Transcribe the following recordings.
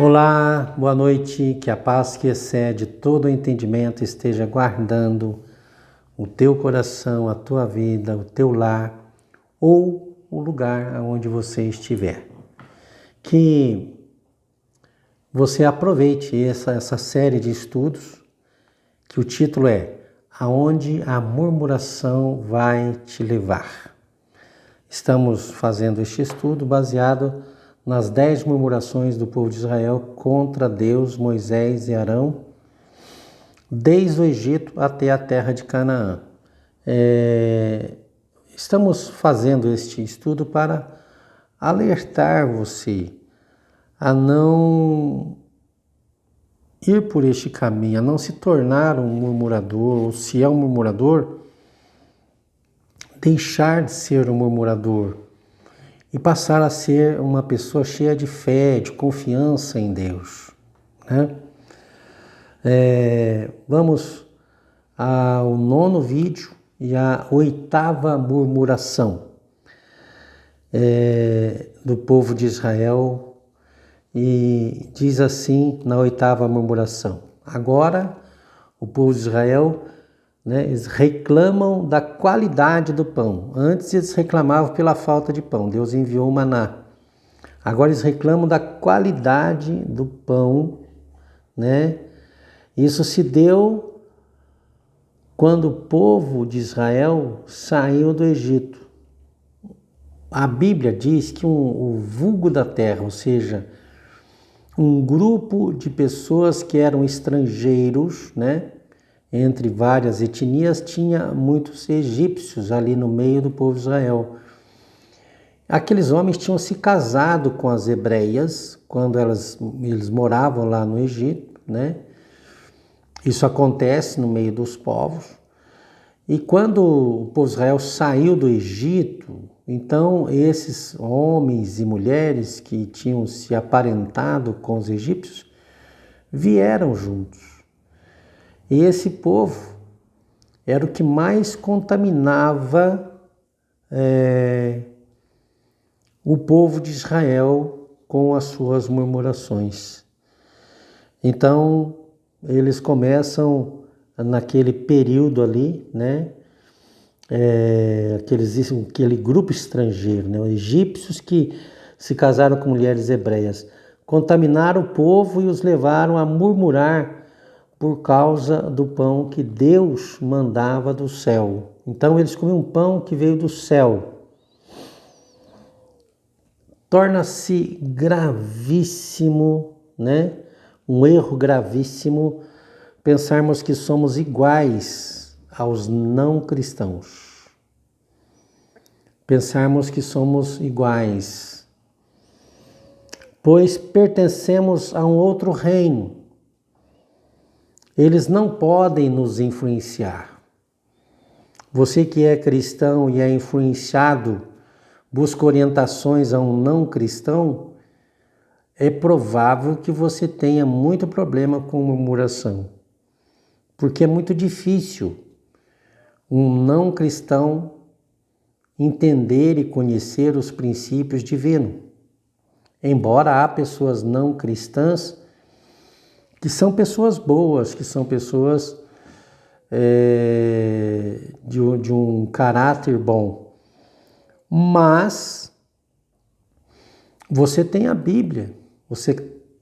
Olá, boa noite, que a paz que excede todo o entendimento esteja guardando o teu coração, a tua vida, o teu lar ou o lugar onde você estiver. Que você aproveite essa série de estudos, que o título é Aonde a Murmuração Vai Te Levar. Estamos fazendo este estudo baseado nas 10 murmurações do povo de Israel contra Deus, Moisés e Arão, desde o Egito até a terra de Canaã. Estamos fazendo este estudo para alertar você a não ir por este caminho, a não se tornar um murmurador, ou se é um murmurador, deixar de ser um murmurador e passar a ser uma pessoa cheia de fé, de confiança em Deus, né? Vamos ao 9º vídeo e a 8ª murmuração do povo de Israel, e diz assim na 8ª murmuração: agora o povo de Israel, eles reclamam da qualidade do pão. Antes eles reclamavam pela falta de pão, Deus enviou o maná. Agora eles reclamam da qualidade do pão, né? Isso se deu quando o povo de Israel saiu do Egito. A Bíblia diz que o vulgo da terra, ou seja, um grupo de pessoas que eram estrangeiros, né? Entre várias etnias, tinha muitos egípcios ali no meio do povo de Israel. Aqueles homens tinham se casado com as hebreias quando eles moravam lá no Egito, né? Isso acontece no meio dos povos. E quando o povo de Israel saiu do Egito, então esses homens e mulheres que tinham se aparentado com os egípcios vieram juntos. E esse povo era o que mais contaminava o povo de Israel com as suas murmurações. Então, eles começam naquele período ali, né? Aquele grupo estrangeiro, né? Os egípcios que se casaram com mulheres hebreias, contaminaram o povo e os levaram a murmurar por causa do pão que Deus mandava do céu. Então eles comiam um pão que veio do céu. Torna-se gravíssimo, né? Um erro gravíssimo pensarmos que somos iguais aos não cristãos. Pensarmos que somos iguais, pois pertencemos a um outro reino. Eles não podem nos influenciar. Você que é cristão e é influenciado, busca orientações a um não cristão, é provável que você tenha muito problema com murmuração. Porque é muito difícil um não cristão entender e conhecer os princípios divinos. Embora há pessoas não cristãs que são pessoas boas, que são pessoas de um caráter bom. Mas você tem a Bíblia, você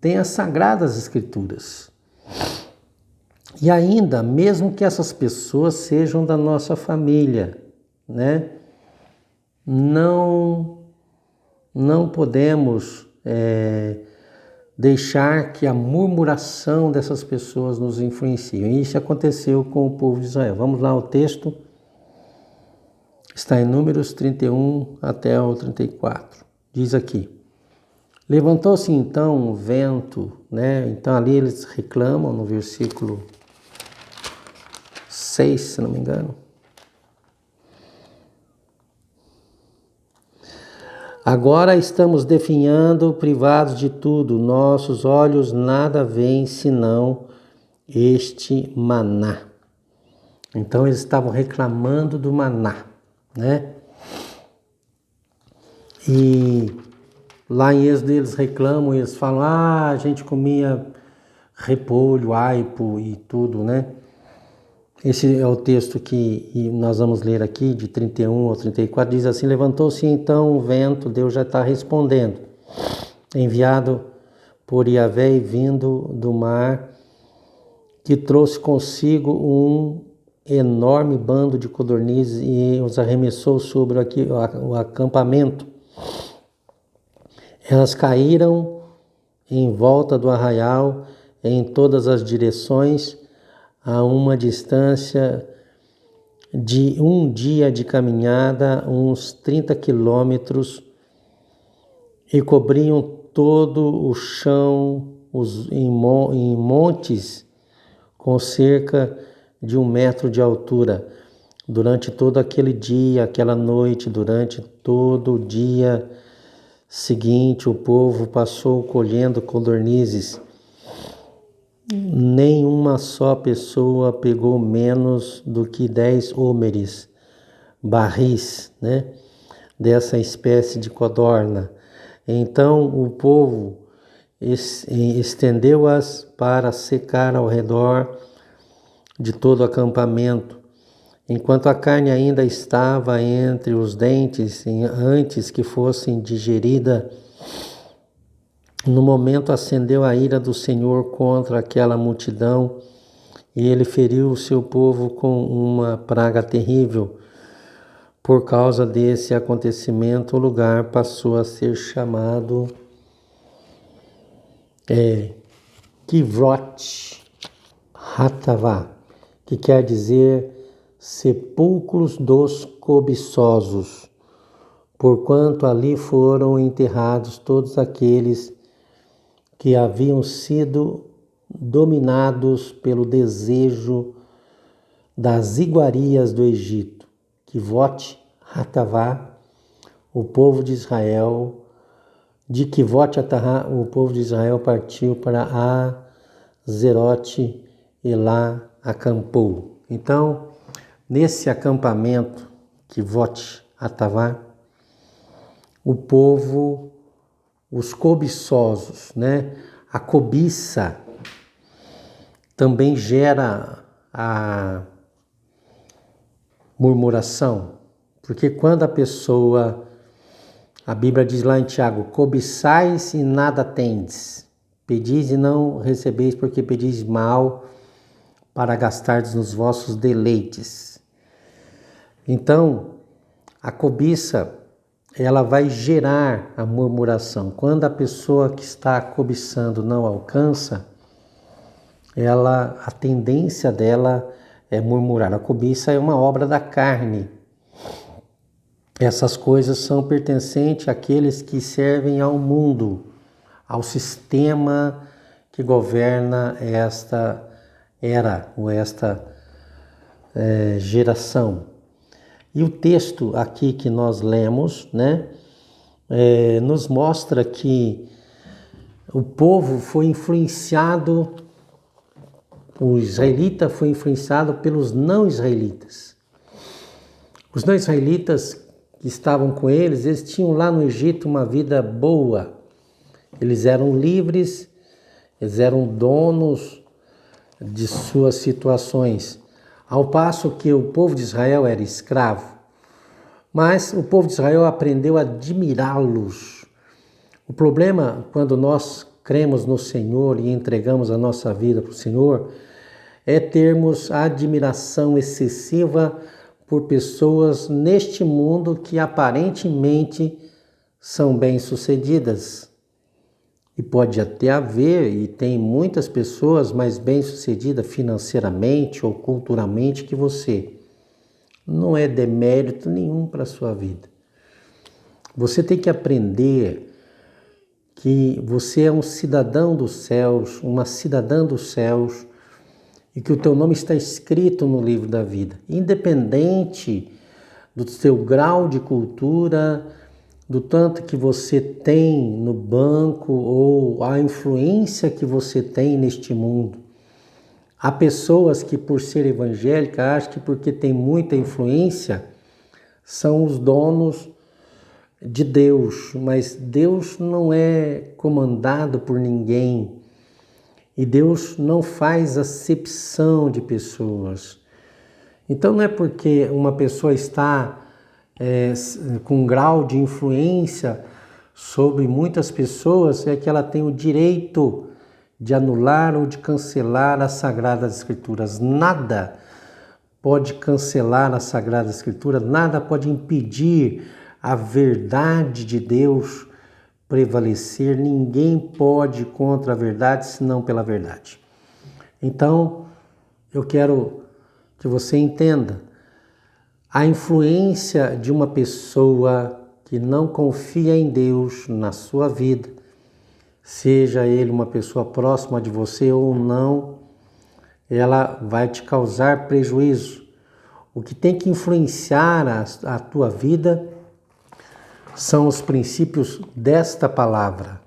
tem as Sagradas Escrituras. E ainda, mesmo que essas pessoas sejam da nossa família, né? Não podemos deixar que a murmuração dessas pessoas nos influencie. E isso aconteceu com o povo de Israel. Vamos lá, o texto está em Números 31 até o 34. Diz aqui: levantou-se então um vento, né? Então ali eles reclamam no versículo 6, se não me engano. Agora estamos definhando, privados de tudo, nossos olhos nada veem senão este maná. Então eles estavam reclamando do maná, né? E Lá em Êxodo eles reclamam, eles falam, a gente comia repolho, aipo e tudo, né? Esse é o texto que nós vamos ler aqui, de 31 ao 34, diz assim: levantou-se então o vento, Deus já está respondendo, enviado por Yahvé e vindo do mar, que trouxe consigo um enorme bando de codornizes e os arremessou sobre o acampamento. Elas caíram em volta do arraial em todas as direções, a uma distância de um dia de caminhada, uns 30 quilômetros, e cobriam todo o chão em montes com cerca de 1 metro de altura. Durante todo aquele dia, aquela noite, durante todo o dia seguinte, o povo passou colhendo codornizes. Nenhuma só pessoa pegou menos do que 10 homeres, barris, né, dessa espécie de codorna. Então o povo estendeu-as para secar ao redor de todo o acampamento, enquanto a carne ainda estava entre os dentes, antes que fossem digerida. No momento acendeu a ira do Senhor contra aquela multidão, e ele feriu o seu povo com uma praga terrível. Por causa desse acontecimento, o lugar passou a ser chamado Kivrot Hatavá, que quer dizer sepulcros dos cobiçosos, porquanto ali foram enterrados todos aqueles que haviam sido dominados pelo desejo das iguarias do Egito. Kivot Hatavá, o povo de Israel, de Kivot Hatavá, o povo de Israel partiu para Azerote e lá acampou. Então, nesse acampamento, Kivot Hatavá, o povo, os cobiçosos, né? A cobiça também gera a murmuração, porque quando a pessoa, a Bíblia diz lá em Tiago, cobiçais e nada tendes, pedis e não recebeis, porque pedis mal para gastardes nos vossos deleites. Então, a cobiça, ela vai gerar a murmuração. Quando a pessoa que está cobiçando não alcança, a tendência dela é murmurar. A cobiça é uma obra da carne. Essas coisas são pertencentes àqueles que servem ao mundo, ao sistema que governa esta era ou esta geração. E o texto aqui que nós lemos, né, nos mostra que o povo foi influenciado, o israelita foi influenciado pelos não-israelitas. Os não-israelitas que estavam com eles tinham lá no Egito uma vida boa. Eles eram livres, eles eram donos de suas situações, ao passo que o povo de Israel era escravo. Mas o povo de Israel aprendeu a admirá-los. O problema, quando nós cremos no Senhor e entregamos a nossa vida para o Senhor, é termos admiração excessiva por pessoas neste mundo que aparentemente são bem-sucedidas. E pode até haver, e tem muitas pessoas mais bem-sucedidas financeiramente ou culturalmente que você. Não é demérito nenhum para a sua vida. Você tem que aprender que você é um cidadão dos céus, uma cidadã dos céus, e que o teu nome está escrito no livro da vida. Independente do seu grau de cultura, do tanto que você tem no banco ou a influência que você tem neste mundo. Há pessoas que, por ser evangélica, acham que porque tem muita influência, são os donos de Deus, mas Deus não é comandado por ninguém. E Deus não faz acepção de pessoas. Então não é porque uma pessoa está com um grau de influência sobre muitas pessoas é que ela tem o direito de anular ou de cancelar as Sagradas Escrituras. Nada pode cancelar as Sagradas Escrituras, nada pode impedir a verdade de Deus prevalecer. Ninguém pode ir contra a verdade, senão pela verdade. Então, eu quero que você entenda a influência de uma pessoa que não confia em Deus na sua vida, seja ele uma pessoa próxima de você ou não, ela vai te causar prejuízo. O que tem que influenciar a tua vida são os princípios desta palavra,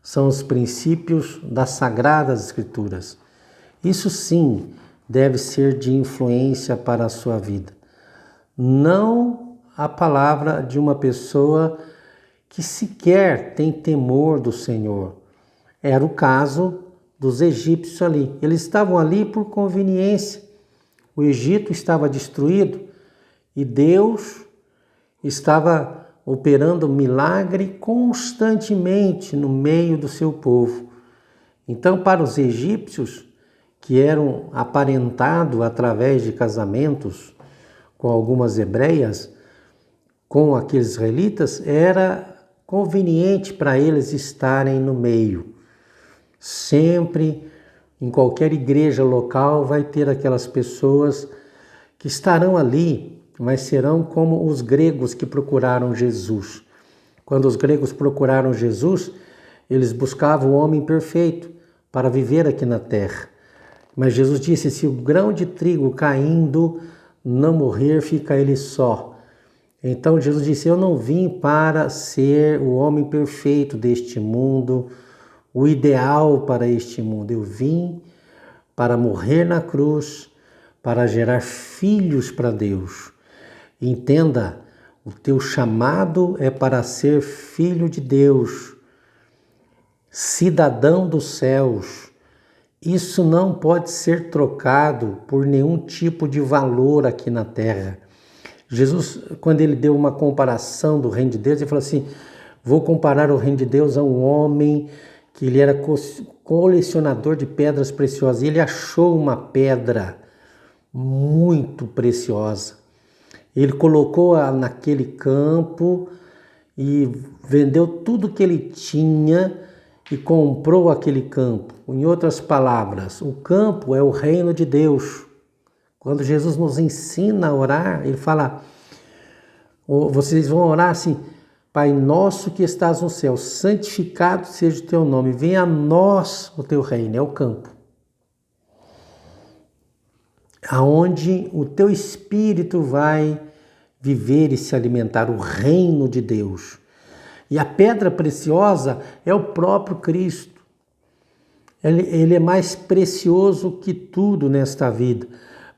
são os princípios das Sagradas Escrituras. Isso sim deve ser de influência para a sua vida. Não a palavra de uma pessoa que sequer tem temor do Senhor. Era o caso dos egípcios ali. Eles estavam ali por conveniência. O Egito estava destruído e Deus estava operando milagre constantemente no meio do seu povo. Então, para os egípcios, que eram aparentados através de casamentos com algumas hebreias, com aqueles israelitas, era conveniente para eles estarem no meio. Sempre, em qualquer igreja local, vai ter aquelas pessoas que estarão ali, mas serão como os gregos que procuraram Jesus. Quando os gregos procuraram Jesus, eles buscavam o homem perfeito para viver aqui na terra. Mas Jesus disse, se o grão de trigo caindo não morrer, fica ele só. Então Jesus disse, eu não vim para ser o homem perfeito deste mundo, o ideal para este mundo. Eu vim para morrer na cruz, para gerar filhos para Deus. Entenda, o teu chamado é para ser filho de Deus, cidadão dos céus. Isso não pode ser trocado por nenhum tipo de valor aqui na terra. Jesus, quando ele deu uma comparação do reino de Deus, ele falou assim, vou comparar o reino de Deus a um homem que ele era colecionador de pedras preciosas. E ele achou uma pedra muito preciosa. Ele colocou-a naquele campo e vendeu tudo que ele tinha e comprou aquele campo. Em outras palavras, o campo é o reino de Deus. Quando Jesus nos ensina a orar, ele fala, vocês vão orar assim, Pai nosso que estás no céu, santificado seja o teu nome, venha a nós o teu reino, é o campo. Aonde o teu espírito vai viver e se alimentar, o reino de Deus. E a pedra preciosa é o próprio Cristo. Ele é mais precioso que tudo nesta vida,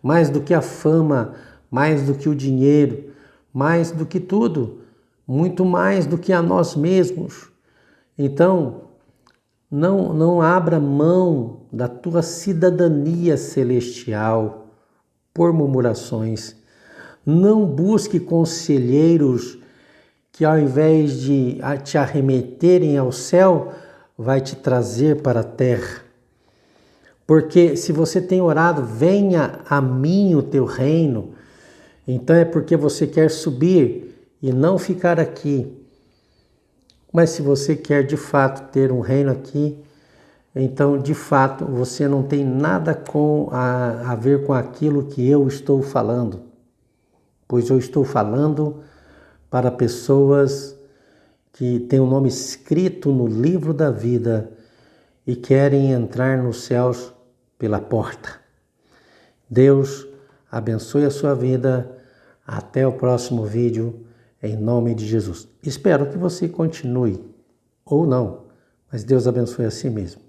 mais do que a fama, mais do que o dinheiro, mais do que tudo, muito mais do que a nós mesmos. Então, não abra mão da tua cidadania celestial por murmurações. Não busque conselheiros que ao invés de te arremeterem ao céu, vai te trazer para a terra. Porque se você tem orado, venha a mim o teu reino, então é porque você quer subir e não ficar aqui. Mas se você quer de fato ter um reino aqui, então de fato você não tem nada a ver com aquilo que eu estou falando. Pois eu estou falando para pessoas que têm o nome escrito no livro da vida e querem entrar nos céus pela porta. Deus abençoe a sua vida. Até o próximo vídeo, em nome de Jesus. Espero que você continue, ou não, mas Deus abençoe a si mesmo.